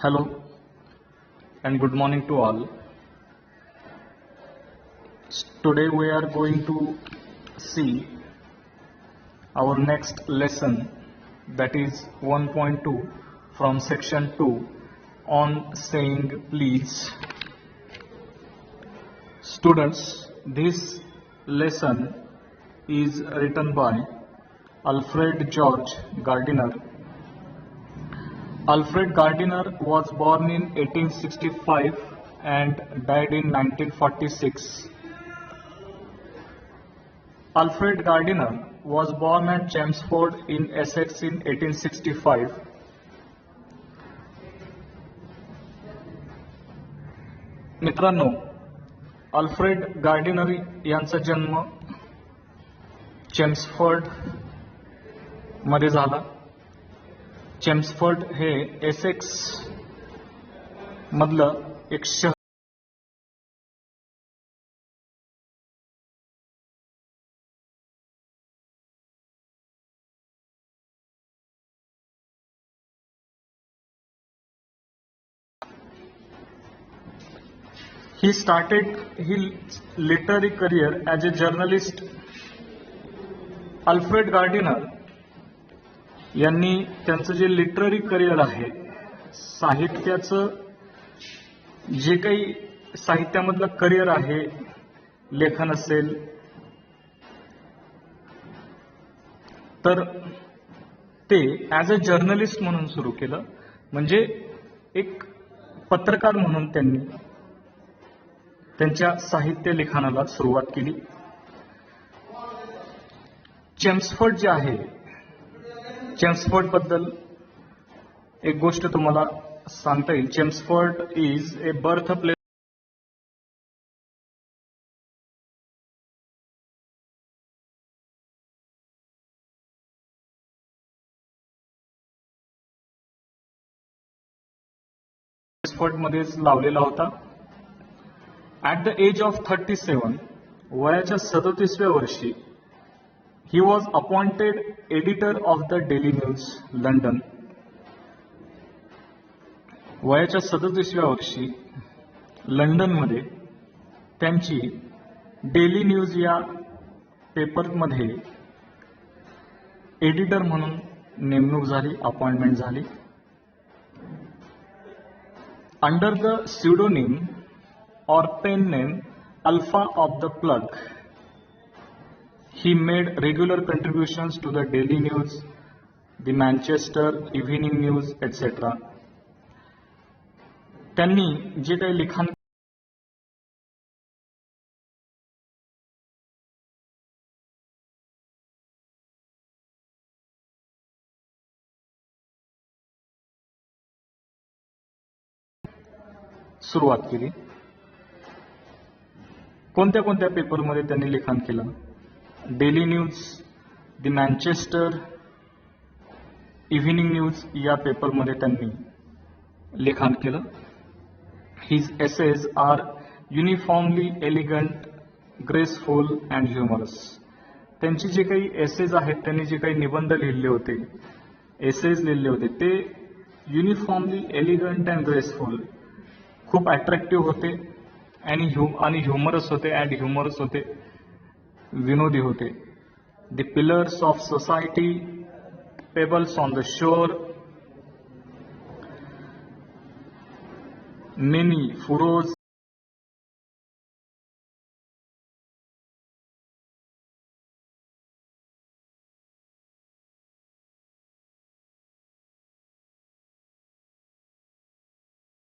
Hello and good morning to all. Today we are going to see our next lesson, that is 1.2 from section 2 on saying please. Students, this lesson is written by Alfred George Gardiner. Alfred Gardiner was born in 1865 and died in 1946. Alfred Gardiner was born at Chelmsford in Essex in 1865. मित्रांनो, Alfred Gardiner यांचा जन्म Chelmsford मध्ये झाला. Chelmsford हे Essex मधलं एक शहर. He started his literary career as a journalist. Alfred Gardiner यांनी त्यांचं जे लिटररी करिअर आहे, साहित्याचं जे काही साहित्यामधलं करिअर आहे, लेखन असेल तर ते ॲज अ जर्नलिस्ट म्हणून सुरू केलं. म्हणजे एक पत्रकार म्हणून त्यांनी त्यांच्या साहित्य लिखाणाला सुरुवात केली. चेम्सफोर्ड जे आहे, चेम्सफोर्ड बद्दल एक गोष्ट तुम्हाला सांगता येईल. Chelmsford is a birth place Chelmsford मध्येच लावलेला होता. ॲट द एज ऑफ 37, वयाच्या 37व्या वर्षी, he was appointed editor of the Daily News, London. वयाच्या 37व्या वर्षी लंडनमध्ये त्यांची डेली न्यूज या पेपरमध्ये एडिटर म्हणून नेमणूक झाली, अपॉइंटमेंट झाली. Under the pseudonym or pen name Alpha of the Plug, he made regular contributions to the Daily News, the Manchester Evening News, etc. त्यांनी जे काही लिखाण सुरुवात केली. कोणत्या कोणत्या पेपरमध्ये त्यांनी लिखाण केलं? Daily news, the Manchester evening news या पेपरमध्ये त्यांनी लिखाण केलं. His essays are uniformly elegant, graceful and humorous. त्यांची जे काही एसेज आहेत, त्यांनी जे काही निबंध लिहिले होते, एसेज लिहिले होते, ते युनिफॉर्मली एलिगंट अँड ग्रेसफुल, खूप अट्रॅक्टिव्ह होते आणि ह्युमरस होते, अँड ह्युमरस होते, विनोदी होते. The pillars of society, pebbles on the shore, many furrows,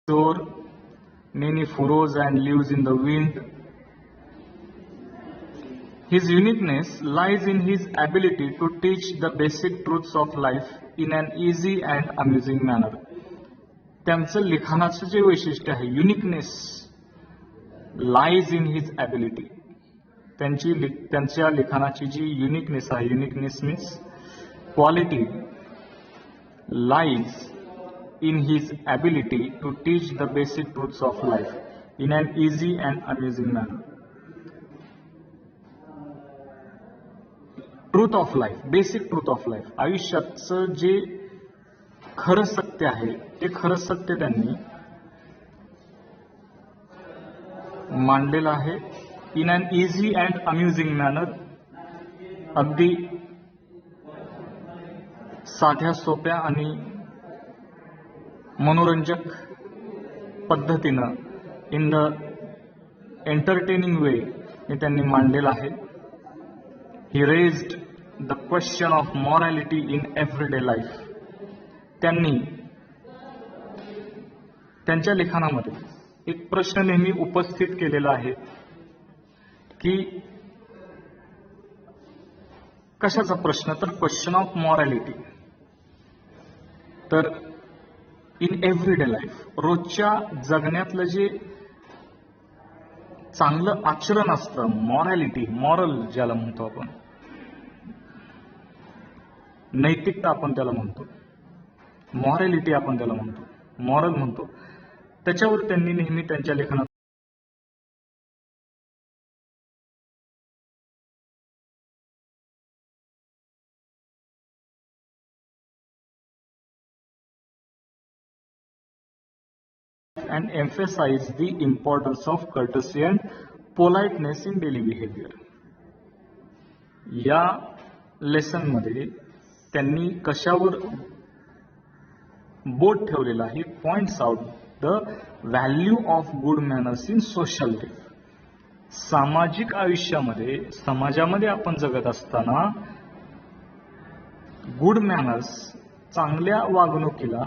shore, many furrows and leaves in the wind. His uniqueness lies in his ability to teach the basic truths of life in an easy and amusing manner. त्यांचं लिखाणाचं जे वैशिष्ट्य आहे, uniqueness, lies in his ability. त्यांच्या लिखाणाची जी uniqueness आहे, uniqueness means quality, lies in his ability to teach the basic truths of life in an easy and amusing manner. Truth of life, basic truth of life, आयुष्याचं जे खरं सत्य आहे ते खरं सत्य त्यांनी मांडलेलं आहे in an easy and amusing manner. अगदी साध्या सोप्या आणि मनोरंजक पद्धतीनं इन द एंटरटेनिंग वे हे त्यांनी मांडलेलं आहे. He raised the question of morality in everyday life. त्यांनी त्यांच्या लिखाणामध्ये एक प्रश्न नेहमी उपस्थित केलेला आहे की कशाचा प्रश्न, तर क्वेश्चन ऑफ मॉरॅलिटी. तर इन एव्हरीडे लाईफ, रोजच्या जगण्यातलं जे चांगलं आचरण असतं, मॉरॅलिटी, मॉरल ज्याला म्हणतो आपण, नैतिकता आपण त्याला म्हणतो, मॉरॅलिटी आपण त्याला म्हणतो, मॉरल म्हणतो, त्याच्यावर त्यांनी नेहमी त्यांच्या लेखनात and emphasize the importance of courtesy and politeness in daily behavior. या लेसन मध्ये त्यांनी कशावर बोट ठेवलेला आहे, points out the value of good manners in social life. सामाजिक आयुष्यामध्ये, समाजामध्ये आपण जगत असताना गुड मॅनर्स, चांगल्या वागणुकीला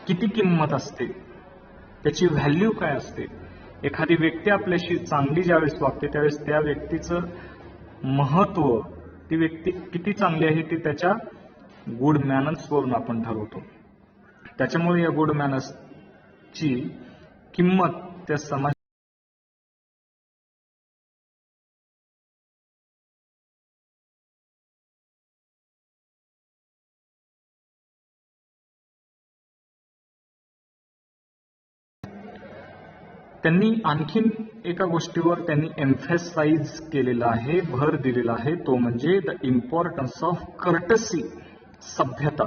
किती किंमत असते, त्याची व्हॅल्यू काय असते. एखादी व्यक्ती आपल्याशी चांगली ज्यावेळेस वागते त्यावेळेस त्या व्यक्तीचं महत्व, ती व्यक्ती किती चांगली आहे ती त्याच्या गुड मॅनर्स वरून आपण ठरवतो. त्याच्यामुळे या गुड मॅनर्सची किंमत त्या समाज त्यांनी आणखीन एका गोष्टीवर त्यांनी एम्फेसाइज केलेलं आहे, भर दिलेला आहे, तो म्हणजे द इम्पॉर्टन्स ऑफ कर्टसी, सभ्यता,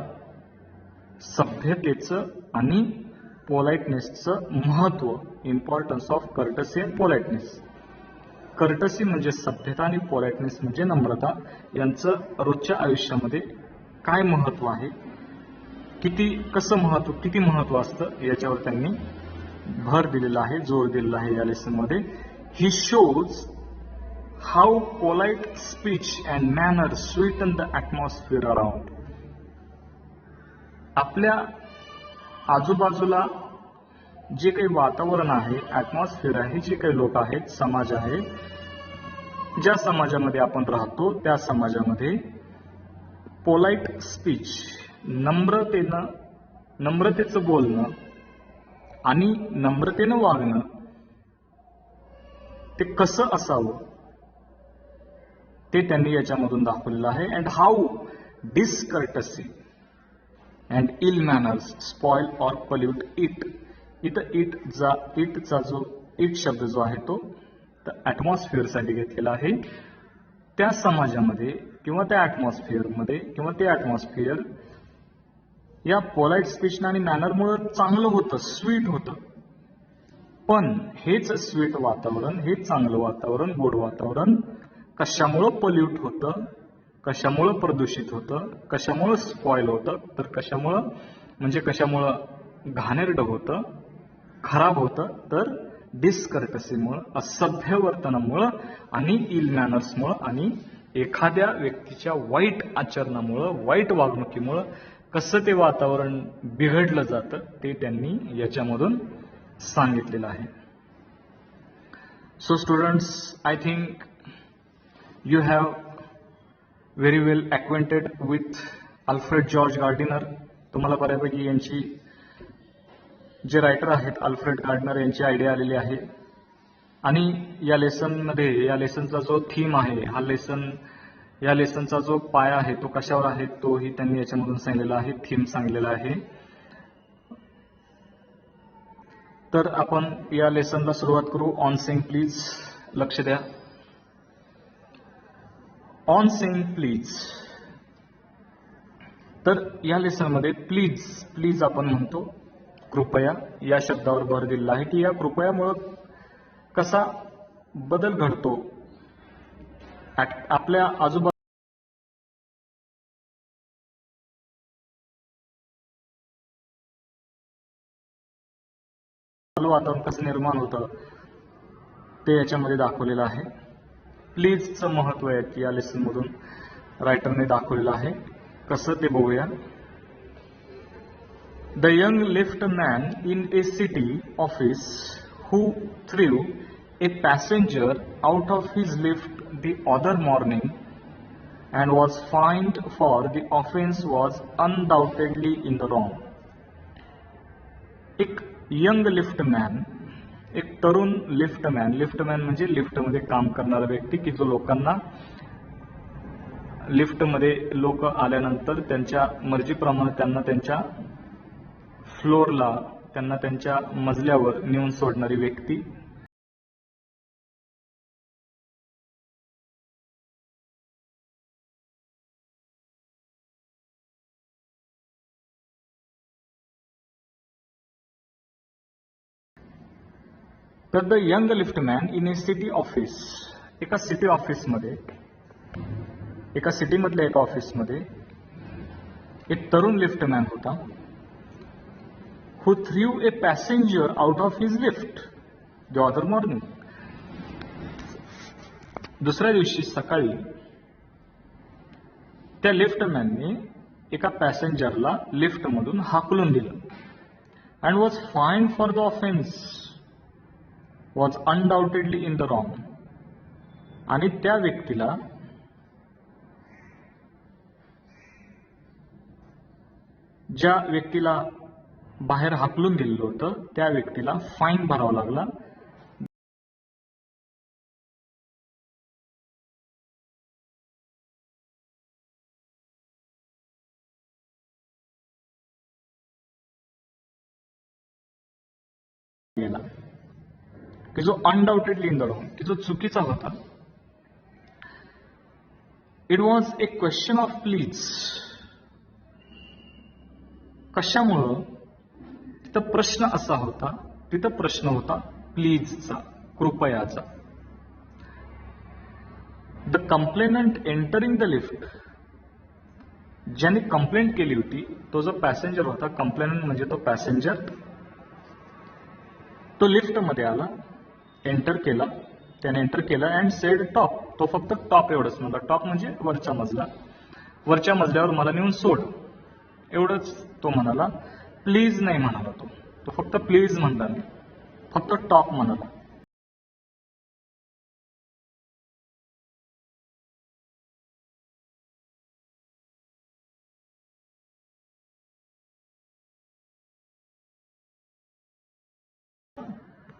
सभ्यतेचं आणि पोलाइटनेसचं महत्व. Importance of courtesy and politeness. Courtesy म्हणजे सभ्यता आणि पोलाइटनेस म्हणजे नम्रता. यांचं रोजच्या आयुष्यामध्ये काय महत्व आहे, किती महत्व असतं याच्यावर त्यांनी भर दिलेला आहे, जोर दिलेला आहे या लेसन मध्ये. He shows how polite speech and manner sweeten the atmosphere around. आपल्या आजूबाजूला जे काही वातावरण आहे, ॲटमॉस्फिअर आहे, जे काही लोक आहेत, समाज आहे, ज्या समाजामध्ये आपण राहतो त्या समाजामध्ये पोलाइट स्पीच, नम्रतेचं बोलणं आणि नम्रतेनं वागणं ते कसं असावं ते त्यांनी याच्यामधून दाखवलेलं आहे. And how discourtesy and ill manners spoil or pollute it. इथं इट शब्द जो आहे तो ॲटमॉस्फिअरसाठी घेतलेला आहे. त्या समाजामध्ये किंवा त्या ॲटमॉस्फिअरमध्ये किंवा ते ॲटमॉस्फिअर या पोलाइट स्पीच आणि मॅनरमुळे चांगलं होतं, स्वीट होतं. पण हेच स्वीट वातावरण, हेच चांगलं वातावरण, गोड वातावरण कशामुळं पॉल्यूट होतं, कशामुळं प्रदूषित होतं, कशामुळं स्पॉइल होतं, तर कशामुळं घाणेरडं होतं, खराब होतं, तर डिस्कर्टसीमुळं, असभ्य वर्तनामुळं आणि इल मॅनर्समुळं आणि एखाद्या व्यक्तीच्या वाईट आचरणामुळं, वाईट वागणुकीमुळं कसं ते वातावरण बिघडलं जातं ते त्यांनी याच्यामधून सांगितलेलं आहे. So students, I think you have very well acquainted with Alfred George Gardiner. तुम्हाला बऱ्यापैकी यांची जे रायटर आहेत अल्फ्रेड गार्डनर यांची आयडिया आलेली आहे. आणि या लेसनचा जो थीम आहे, या लेसनचा जो पाया आहे तो कशावर आहे तोही त्यांनी याच्यामधून सांगितलेला आहे, थीम सांगितलेला आहे. तर आपण या लेसनला सुरुवात करू. On saying please. लक्ष द्या. On saying please. तर या लेसनमध्ये प्लीज आपण म्हणतो. कृपया या शब्दावर भर दिलेला आहे की या कृपयामुळं कसा बदल घडतो आपल्या आजूबाजू वातावरण कसं निर्माण होतं ते याच्यामध्ये दाखवलेलं आहे. प्लीजचं महत्व आहे या लेसन मधून रायटरने दाखवलेलं आहे. कसं ते बघूया. The young lift man in a city office who threw a passenger out of his lift the other morning and was fined for the offense was undoubtedly in the wrong. एक young liftman, एक तरुण liftman म्हणजे लिफ्टमध्ये काम करणारा व्यक्ती की जो लोकांना लिफ्टमध्ये लोक आल्यानंतर त्यांच्या मर्जीप्रमाणे त्यांना त्यांच्या फ्लोअरला त्यांना त्यांच्या मजल्यावर नेऊन सोडणारी व्यक्ती. तर the young liftman in A city office, एका सिटी ऑफिसमध्ये, एका सिटीमधल्या एका ऑफिसमध्ये एक तरुण लिफ्टमॅन होता. who threw a passenger out of his lift the other morning. दुसऱ्या दिवशी सकाळी त्या लिफ्टमॅनने एका पॅसेंजरला लिफ्टमधून हाकलून दिलं. and was fined for the offense was undoubtedly in the wrong. आणि त्या व्यक्तीला ज्या व्यक्तीला बाहेर हाकलून दिलेलं होतं त्या व्यक्तीला फाईन भरावा लागला. की जो अनडाउटेडली इन द रॉंग, की जो चुकीचा होता. It was a question of please. कशामुळं? तिथं प्रश्न असा होता, तिथं प्रश्न होता प्लीजचा, कृपयाचा. The complainant entering the lift, ज्याने कंप्लेंट केली होती तो जो पॅसेंजर होता, कंप्लेनंट म्हणजे तो पॅसेंजर, तो लिफ्टमध्ये आला, एंटर केला, त्याने एंटर केला अँड सेड टॉप. तो फक्त टॉप एवढंच म्हणला. टॉप म्हणजे वरचा मजला. वरच्या मजल्यावर मला नेऊन सोड, एवढंच तो म्हणाला. प्लीज नाही म्हणाला तो फक्त प्लीज म्हणला नाही, फक्त टॉप म्हणाला.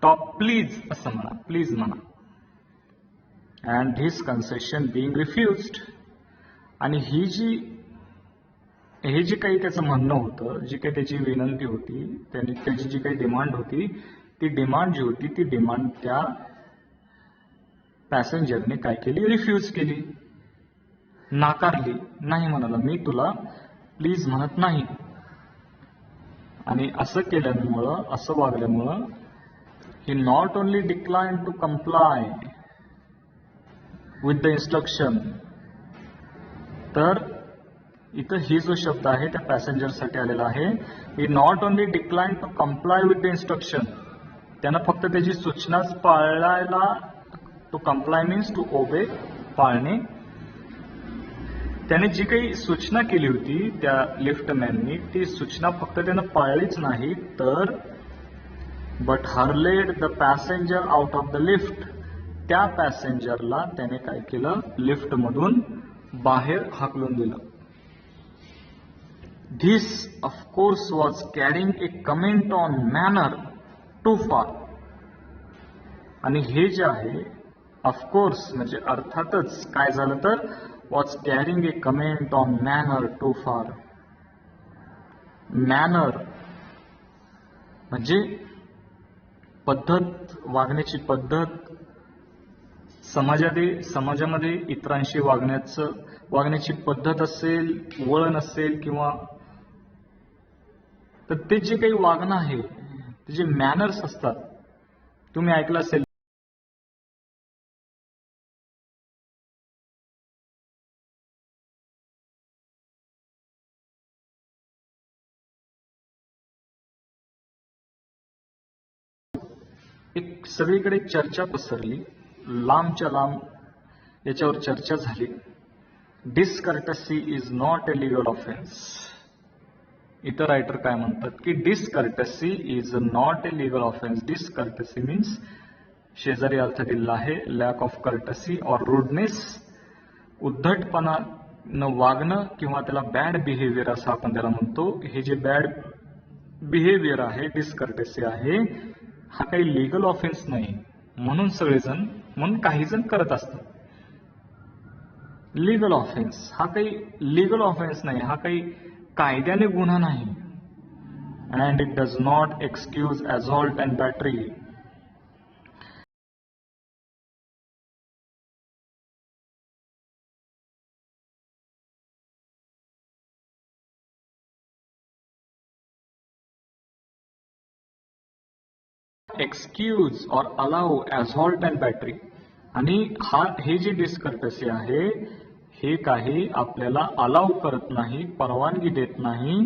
टॉप प्लीज असं म्हणा, प्लीज म्हणा. And his concession being refused. आणि हे जे काही त्याचं म्हणणं होतं, जी काही त्याची विनंती होती, त्याची जी काही डिमांड होती, ती डिमांड जी होती ती डिमांड त्या पॅसेंजरने काय केली? रिफ्यूज केली, नाकारली. नाही म्हणाला, मी तुला प्लीज म्हणत नाही. आणि असं केल्यामुळं, असं वागल्यामुळं he not only declined to comply with the instruction, तर इथं ही जो शब्द आहे त्या पॅसेंजर साठी आलेला आहे. he not only declined to comply with the instruction, त्यानं फक्त त्याची सूचनाच पाळायला, to comply means to obey, पाळणे. त्याने जी काही सूचना केली होती त्या लिफ्टमॅननी, ती सूचना फक्त त्यानं पाळलीच नाही, तर but hurled the passenger out of the lift, त्या पॅसेंजरला त्याने काय केलं? लिफ्ट मधून बाहेर हाकलून दिलं. This of course was carrying a comment on manner too far. आणि हे जे आहे ऑफकोर्स म्हणजे अर्थातच काय झालं तर was carrying a comment on manner too far. Manner म्हणजे पद्धत, वागण्याची पद्धत, समाजामध्ये इतरांशी वागण्याची पद्धत असेल, वळण असेल, किंवा तर ते जे काही वागणं आहे, ते जे मॅनर्स असतात, तुम्ही ऐकलं असेल एक सगळीकडे चर्चा पसरली, लांबच्या लांब याच्यावर चर्चा झाली. Discourtesy is not a legal offence. इतर रायटर काय म्हणतात की discourtesy is not a legal offence. Discourtesy means शेजारी अर्थ दिलेला आहे lack of courtesy or rudeness, उद्धटपणा न वागणं किंवा त्याला बॅड बिहेवियर असं आपण त्याला म्हणतो. हे जे बॅड बिहेवियर आहे, डिसकर्टसी आहे, हा काही लिगल ऑफेन्स नाही. म्हणून काही जण करत असतात. लिगल ऑफेन्स हा काही लिगल ऑफेन्स नाही, हा काही कायद्याने गुन्हा नाही. And it does not excuse assault and battery. Excuse और अलाउ असॉल्ट अँड बॅटरी. आणि हे जे डिसकर्टसी आहे, हे काही आपल्याला अलाउ करत नाही, परवानगी देत नाही.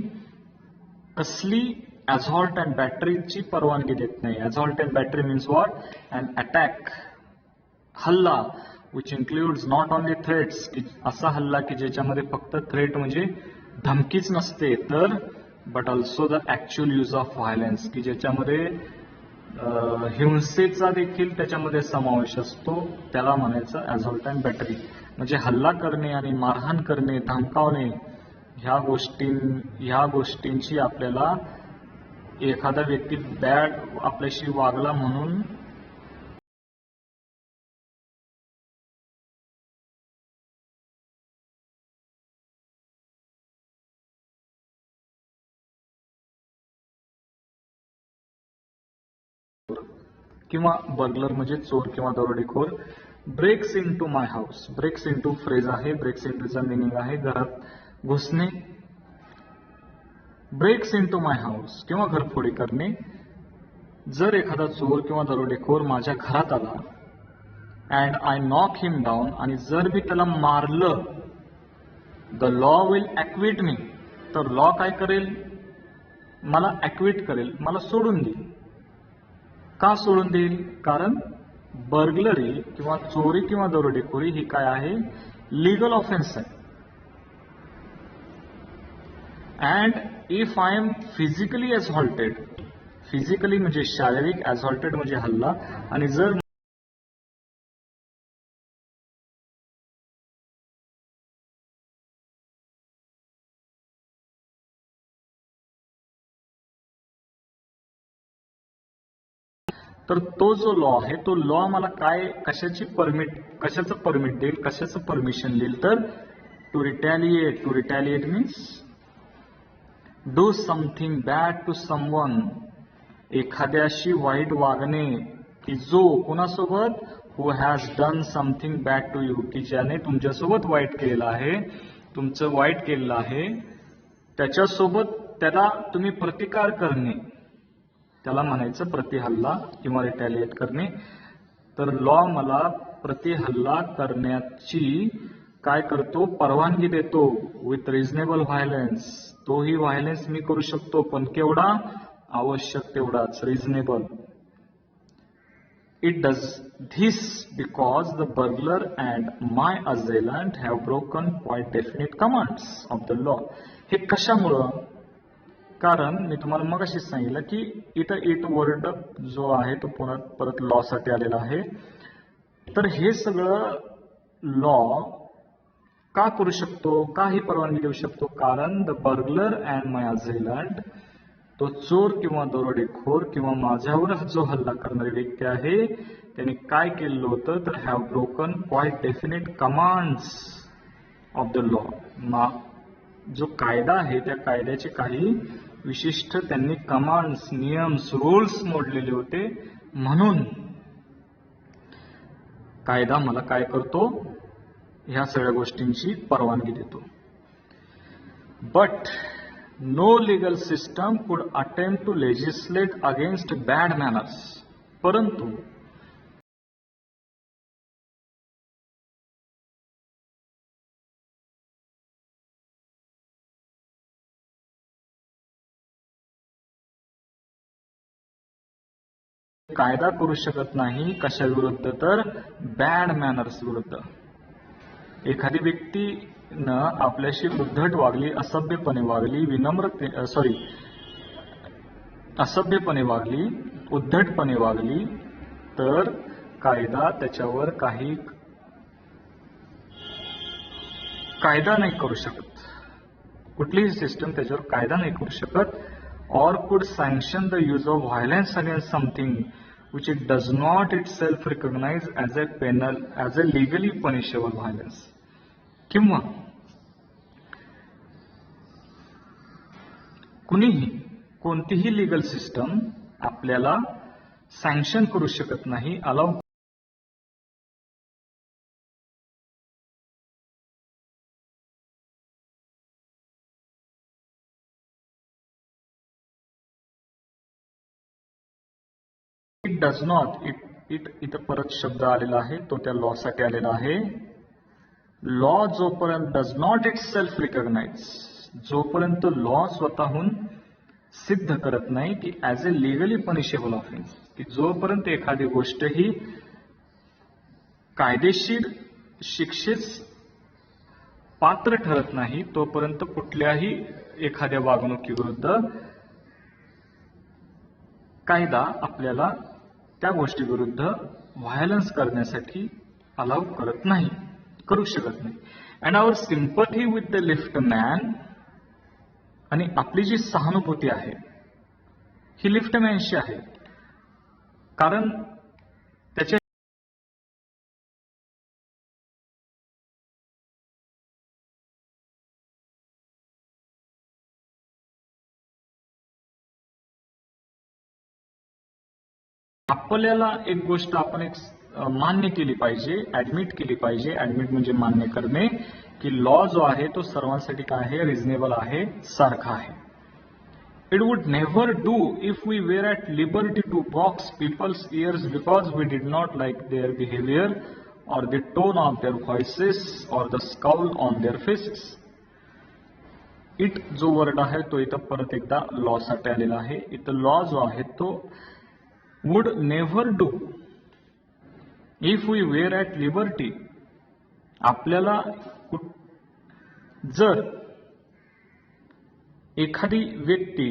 कसली असॉल्ट अँड बॅटरीची परवानगी देत नाही. Assault and battery means what? And attack, हल्ला, which includes not only threats. असा हल्ला की ज्याच्यामध्ये फक्त थ्रेट म्हणजे धमकीच नसते, तर but also the actual use of violence, की ज्याच्यामध्ये हिंसेचा देखील त्याच्यामध्ये समावेश असतो. त्याला म्हणायचं असॉल्ट अँड बॅटरी. म्हणजे हल्ला करणे आणि मारहाण करणे, धमकावणे, ह्या गोष्टींची आपल्याला एखादा व्यक्ती बॅड आपल्याशी वागला म्हणून किंवा बर्गलर म्हणजे चोर किंवा दरोडेखोर. Breaks into my house. Breaks into phrase आहे. ब्रेक्स इन टूचा मिनिंग आहे घरात घुसणे. Breaks into my house किंवा घरफोडी करणे. जर एखादा चोर किंवा दरोडेखोर माझ्या घरात आला and I knock him down, आणि जर मी त्याला मारलं, द लॉ विल ॲक्विट मी. तर लॉ काय करेल? मला ॲक्विट करेल, मला सोडून देईल. का सोडून देईल? कारण बर्गलरी किंवा चोरी किंवा दरोडेखोरी ही काय आहे? लीगल ऑफेन्स आहे. And if I am physically assaulted, physically म्हणजे शारीरिक, असॉल्टेड म्हणजे हल्ला, आणि जर तर तो जो लॉ आहे, तो लॉ मला कशाचं परमिट देईल, कशाचं परमिशन देईल? तर to retaliate. To retaliate means do something bad to someone. एखाद्याशी वाईट वागणे, की जो कोणासोबत? Who has done something bad to you, की ज्याने तुमच्यासोबत वाईट केलेलं आहे, तुमचं वाईट केलेलं आहे, त्याच्यासोबत त्याला तुम्ही प्रतिकार करणे, त्याला म्हणायचं प्रतिहल्ला किंवा रिटॅलिएट करणे. तर लॉ मला प्रतिहल्ला करण्याची काय करतो? परवानगी देतो. With reasonable violence. तोही व्हायलन्स मी करू शकतो, पण केवढा? आवश्यक तेवढाच, reasonable. It does this because the burglar and my assailant have broken quite definite commands of the law. हे कशामुळं? कारण मी तुम्हाला मग अशीच सांगितलं की इथं इट वर्ड जो आहे तो परत लॉ साठी आलेला आहे. तर हे सगळं लॉ का करू शकतो, का ही परवानगी देऊ शकतो? कारण द बर्गलर अँड माय अझेलंट, तो चोर किंवा दरोडेखोर किंवा माझ्यावर जो हल्ला करणारी व्यक्ती आहे, त्याने काय केलेलं होतं? तर have broken quite definite commands of the law. जो कायदा आहे त्या कायद्याचे काही विशिष्ट त्यांनी कमांड्स, नियम्स, रूल्स मोडलेले होते. म्हणून कायदा मला काय करतो? ह्या सगळ्या गोष्टींची परवानगी देतो. But no legal system could attempt to legislate against bad manners. परंतु कायदा करू शकत नाही कशा विरुद्ध, तर बॅड मॅनर्स विरुद्ध. एखादी व्यक्तीनं आपल्याशी उद्धट वागली, असभ्यपणे वागली, असभ्यपणे वागली, उद्धटपणे वागली, तर कायदा त्याच्यावर कायदा नाही करू शकत. कुठलीही सिस्टम त्याच्यावर कायदा नाही करू शकत. or could sanction the use of violence against something which it does not itself recognize as a legally punishable violence. किंवा कोणतीही लीगल सिस्टम आपल्याला सँक्शन करू शकत नाही, अलाउ इट डज नॉट. इथं परत शब्द आलेला आहे, तो त्या लॉ साठी आलेला आहे. लॉ जोपर्यंत does not itself recognize, जोपर्यंत लॉ स्वतःहून सिद्ध करत नाही की as a legally punishable offence, की जोपर्यंत एखादी गोष्ट ही कायदेशीर शिक्षेस पात्र ठरत नाही, तोपर्यंत कुठल्याही एखाद्या वागणुकीविरुद्ध कायदा आपल्याला त्या गोष्टी विरुद्ध व्हायलन्स करण्यासाठी अलाउ करू शकत नाही. And our sympathy with the lift man, आणि आपली जी सहानुभूती आहे ही लिफ्ट मॅनशी आहे, कारण त्याच्या आपल्याला एक गोष्ट आपण मान्य केली पाहिजे, ऍडमिट केली पाहिजे. ऍडमिट म्हणजे मान्य करणे, की लॉ जो आहे तो सर्वांसाठी काय आहे, रिझनेबल आहे, सारखा आहे. It would never do if we were at liberty to box people's ears because we did not like their behaviour or the tone of their voices or the scowl on their faces. It जो word आहे तो इथं परत एकदा law साठी आलेला आहे. इथं लॉ जो आहे तो would never do if we were at liberty. आपल्याला जर एखादी व्यक्ती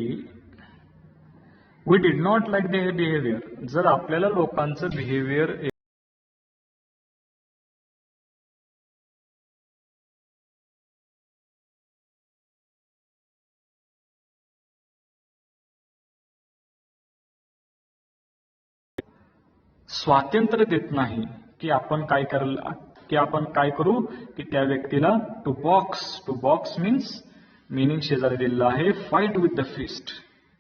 we did not like their behavior, जर आपल्याला लोकांचं बिहेवियर स्वातंत्र्य देत नाही की आपण काय करू, की त्या व्यक्तीला टू बॉक्स मीनिंग शेजारी दिलेलं आहे, fight with the fist,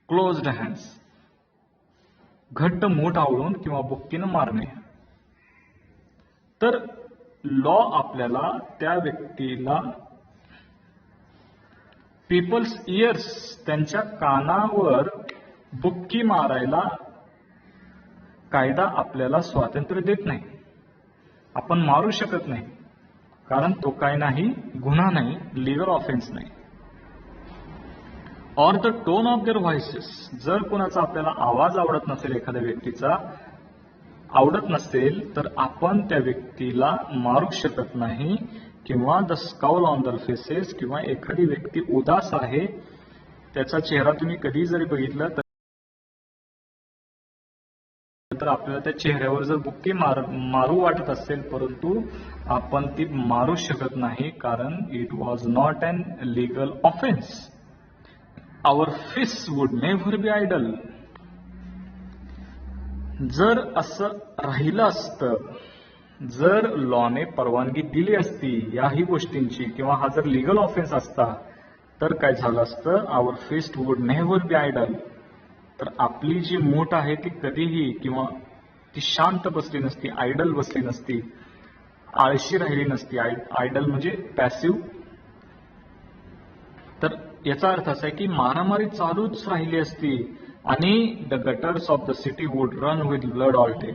closed hands, घट्ट मूठ आवळून किंवा बुक्कीनं मारणे. तर लॉ आपल्याला त्या व्यक्तीला पीपल्स इयर्स, त्यांच्या कानावर बुक्की मारायला कायदा आपल्याला स्वातंत्र्य देत नाही. आपण मारू शकत नाही, कारण तो काय नाही, गुन्हा नाही, लीगल ऑफेन्स नाही. Or the tone of their voices, जर कोणाचा आपल्याला आवाज आवडत नसेल, एखाद्या व्यक्तीचा आवडत नसेल, तर आपण त्या व्यक्तीला मारू शकत नाही. किंवा the scowl on their faces, किंवा एखादी व्यक्ती उदास आहे, त्याचा चेहरा तुम्ही कधी जरी बघितला तर आपल्याला त्या चेहऱ्यावर जर बुक्की मारू वाटत असेल, परंतु आपण ती मारू शकत नाही, कारण it was not an legal offence. Our fist would never be idle. जर असं राहिलं असतं, जर लॉने परवानगी दिली असती याही गोष्टींची, किंवा हा जर लीगल ऑफेन्स असता, तर काय झालं असतं, our fist would never be idle. तर आपली जी मूठ आहे ती कधीही, किंवा ती शांत बसली नसती, आयडल बसली नसती, आळशी राहिली नसती. आयडल म्हणजे पॅसिव्ह. तर याचा अर्थ असा आहे की मारामारी चालूच राहिली असती आणि the gutters of the city would run with blood all day.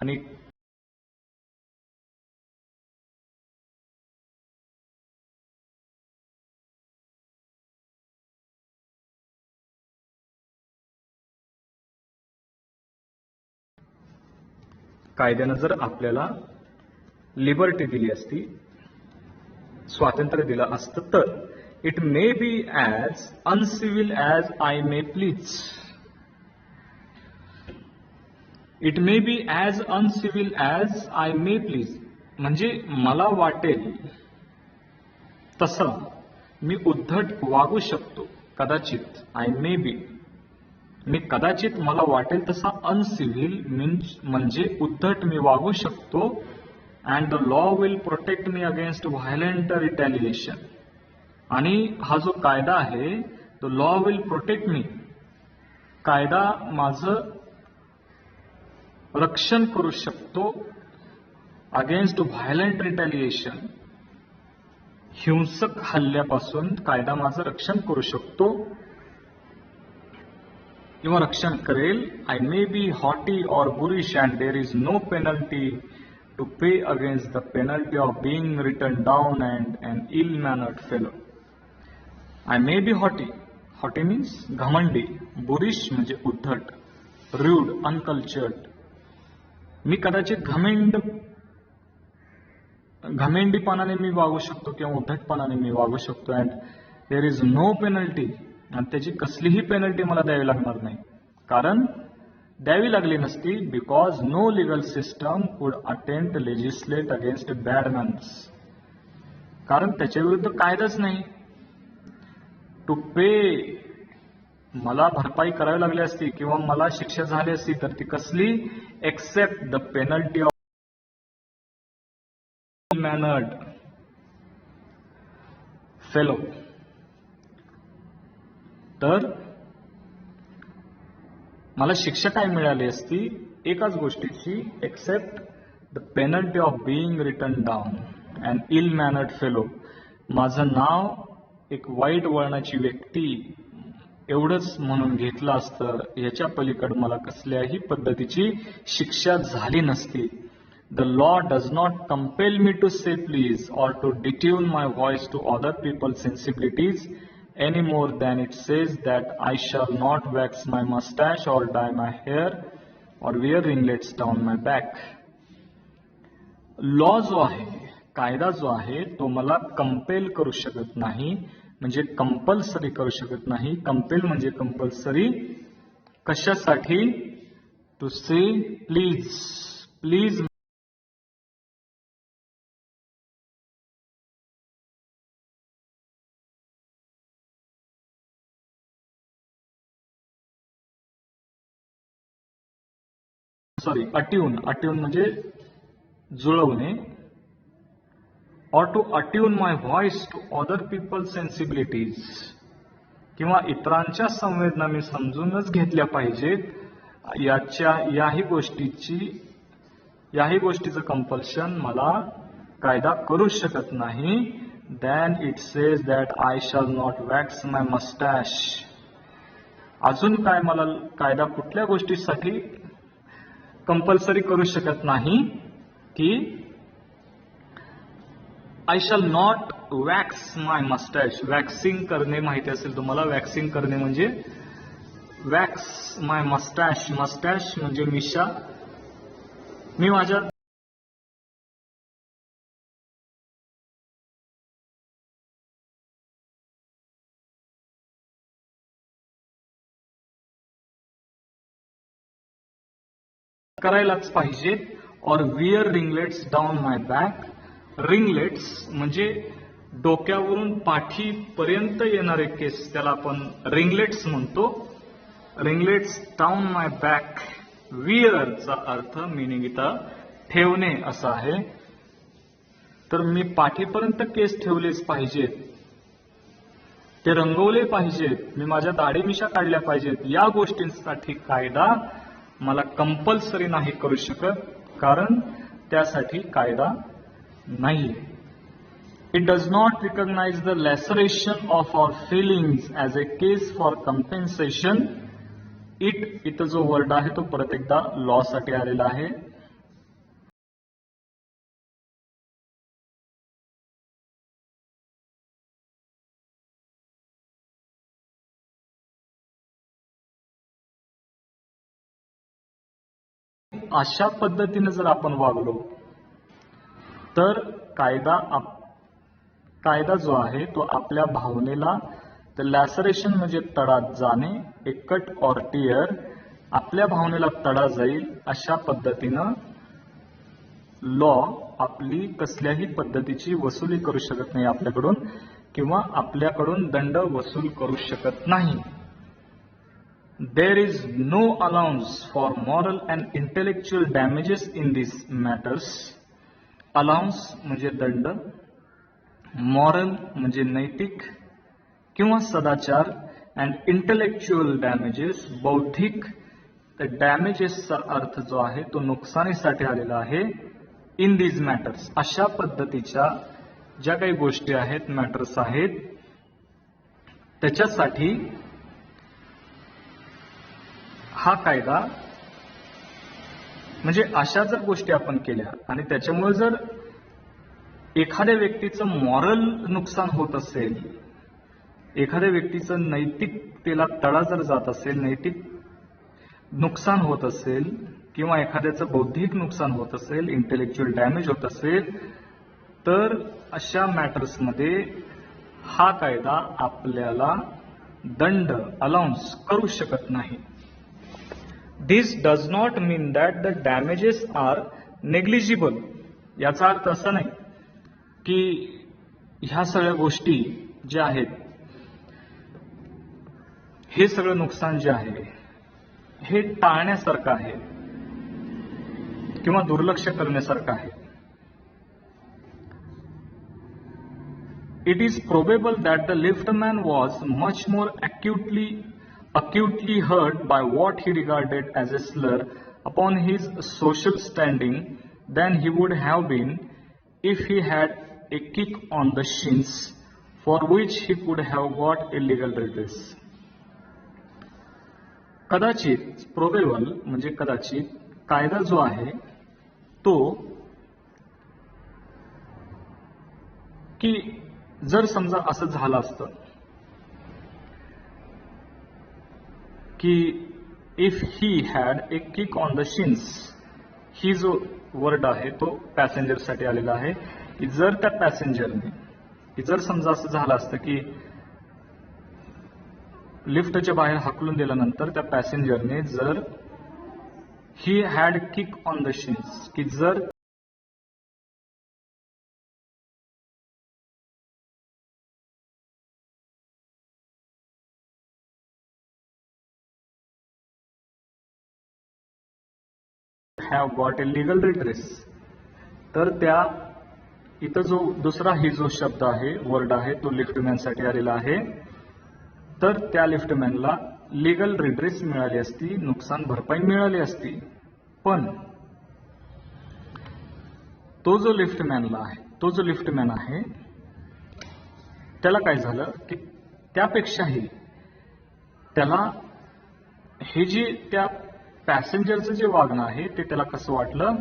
आणि कायद्यानं जर आपल्याला लिबर्टी दिली असती, स्वातंत्र्य दिलं असतं, तर it may be as uncivil as I may please. It may be as uncivil as I may please म्हणजे मला वाटेल तसं मी उद्धट वागू शकतो. कदाचित आय मे बी, मी कदाचित मला वाटेल तसा अनसिव्हिल म्हणजे उद्धट मी वागू शकतो. And the law will protect me against violent रिटॅलिएशन. आणि हा जो कायदा आहे, the law will protect me, कायदा माझं रक्षण करू शकतो अगेन्स्ट व्हायलेंट रिटॅलिएशन, हिंसक हल्ल्यापासून कायदा माझं रक्षण करू शकतो किंवा रक्षण करेल. I may be haughty or boorish and there is no penalty to pay against the penalty of being written down and an ill mannered fellow. I may be haughty, haughty means घमंडी, boorish म्हणजे उद्धट, rude uncultured. मी कदाचित घमेंडीपणाने मी वागू शकतो किंवा उद्धटपणाने मी वागू शकतो. And there is no penalty, आणि त्याची कसलीही पेनल्टी मला द्यावी लागणार नाही, कारण द्यावी लागली नसती. Because no legal system would attempt legislate against bad manners, कारण त्याच्या विरुद्ध कायदाच नाही. टू पे, मला भरपाई करावी लागली असती किंवा मला शिक्षा झाली असती, तर ती कसली, except the penalty of mannered fellow. तर मला शिक्षा काय मिळाली असती, एकाच गोष्टीची, except the penalty of being written down and ill mannered fellow. माझं नाव एक वाईट वळणाची व्यक्ती एवढंच म्हणून घेतलं असतं, याच्या पलीकडे मला कसल्याही पद्धतीची शिक्षा झाली नसती. The law does not compel me to say please or to detune my voice to other people's sensibilities any more than it says that I shall not wax my mustache or dye my hair or wear ringlets down my back. Law जो आहे, कायदा जो आहे, तो मला compel करू शकत नाही, म्हणजे कंपल्सरी करू शकत नाही. कंपेल म्हणजे कंपल्सरी कशासाठी, to say please. Please attune, attune म्हणजे जुळवणे. or to attune my voice to other people's sensibilities, किंवा इतरांच्या संवेदना मी समजूनच घेतल्या पाहिजेत, याही गोष्टीचं कंपल्शन मला कायदा करू शकत नाही. then it says that I shall not wax my mustache. अजून काय मला कायदा कुठल्या गोष्टीसाठी कंपल्सरी करू शकत नाही की I shall not wax my moustache. Waxing करणे माहिती असेल तुम्हाला, वॅक्सिंग करणे म्हणजे वॅक्स माय मस्टॅच. मस्टॅच म्हणजे मिशा. मी माझ्या करायलाच पाहिजे. और वियर रिंगलेट्स डाऊन माय बॅक. रिंगलेट्स म्हणजे डोक्यावरून पाठीपर्यंत येणारे केस, त्याला आपण रिंगलेट्स म्हणतो. रिंगलेट्स डाऊन माय बॅक. वियरचा अर्थ मिनिंग इथं ठेवणे असा आहे. तर मी पाठीपर्यंत केस ठेवलेच पाहिजेत, ते रंगवले पाहिजेत, मी माझ्या दाढी मिशा काढल्या पाहिजेत. या गोष्टींसाठी कायदा मला कंपल्सरी नाही करू शकत, कारण त्यासाठी कायदा नाही. It does not recognize the laceration of our feelings as a case for compensation. इथं जो वर्ड आहे तो परत एकदा लॉ साठी आलेला आहे. अशा पद्धतीने जर आपण वागलो तर कायदा जो आहे तो आपल्या भावनेला, तर लॅसरेशन म्हणजे तडात जाणे, ए कट ऑर टियर, आपल्या भावनेला तडा जाईल अशा पद्धतीनं लॉ आपली कसल्याही पद्धतीची वसुली करू शकत नाही आपल्याकडून, किंवा आपल्याकडून दंड वसूल करू शकत नाही. There is no allowance for moral and intellectual damages in these matters. Allowance म्हणजे दंड, moral म्हणजे नैतिक किंवा सदाचार, and intellectual damages बौद्धिक. तर डॅमेजेसचा अर्थ जो आहे तो नुकसानीसाठी आलेला आहे. इन दीज मॅटर्स, अशा पद्धतीच्या ज्या काही गोष्टी आहेत, मॅटर्स आहेत, त्याच्यासाठी हा कायदा, म्हणजे अशा जर गोष्टी आपण केल्या आणि त्याच्यामुळे जर एखाद्या व्यक्तीचं मॉरल नुकसान होत असेल, एखाद्या व्यक्तीचं नैतिकतेला तडा जर जात असेल, नैतिक नुकसान होत असेल, किंवा एखाद्याचं बौद्धिक नुकसान होत असेल, इंटेलेक्च्युअल डॅमेज होत असेल, तर अशा मॅटर्समध्ये हा कायदा आपल्याला दंड अलाउन्स करू शकत नाही. This does not mean that the damages are negligible. याचा अर्थ असा नाही की ह्या सगळ्या गोष्टी ज्या आहेत, हे सगळं नुकसान जे आहे हे टाळण्यासारखं आहे किंवा दुर्लक्ष करण्यासारखं आहे. It is probable that the liftman was much more acutely hurt by what he regarded as a slur upon his social standing than he would have been if he had a kick on the shins for which he could have got a legal redress. कदाचित, probable म्हणजे कदाचित, कायदा जो आहे तो की जर समजा असं झालं असतं की if he had a kick on the shins, he जो वर्ड आहे तो पॅसेंजर साठी आलेला आहे, की जर त्या पॅसेंजरने, की जर समजा असं झालं असतं की लिफ्टच्या बाहेर हाकलून दिल्यानंतर त्या पॅसेंजरने जर he had kick on the शिन्स, की जर have got a legal redress, तर त्या इथं जो दुसरा ही जो शब्द आहे, वर्ड आहे, तो लिफ्टमॅन साठी आलेला आहे, तर त्या लिफ्टमॅनला लिगल रिड्रेस मिळाली असती, नुकसान भरपाई मिळाली असती. पण तो जो लिफ्टमॅन आहे त्याला काय झालं की त्यापेक्षाही त्याला हे जे त्या पॅसेंजरचं जे वागणं आहे ते त्याला कसं वाटलं,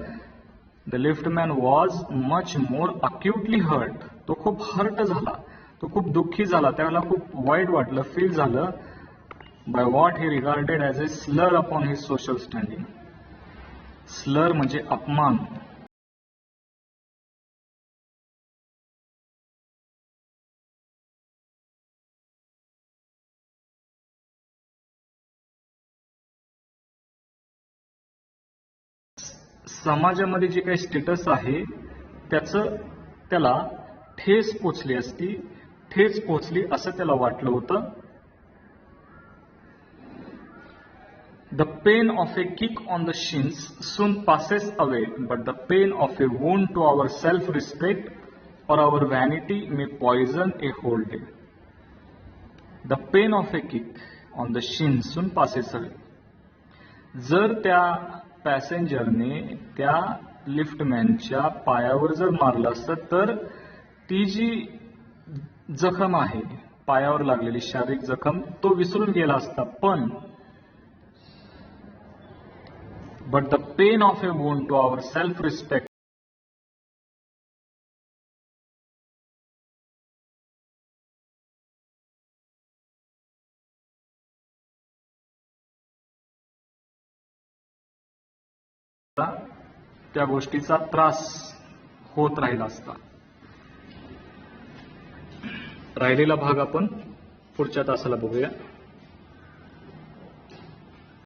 the liftman was much more acutely hurt, तो खूप हर्ट झाला, तो खूप दुःखी झाला, त्याला खूप वाईट वाटलं, फील झालं, by what he regarded as a slur upon his social standing. स्लर म्हणजे अपमान. समाजामध्ये जे काही स्टेटस आहे त्याला ठेस पोचली असती, ठेच पोचली असं त्याला वाटलं होतं. The pain of a kick on the shins soon passes away, but the pain of a wound to our self respect or our vanity may poison a whole day. The pain of a kick on the shins soon passes away. जर त्या पॅसेंजरने त्या लिफ्टमॅनच्या पायावर जर मारलं असतं तर ती जी जखम आहे, पायावर लागलेली शारीरिक जखम, तो विसरून गेला असता, पण but the pain of a wound to our self respect त्या गोष्टीचा त्रास होत राहिला असता. राहिलेला भाग आपण पुढच्या तासाला बघूया.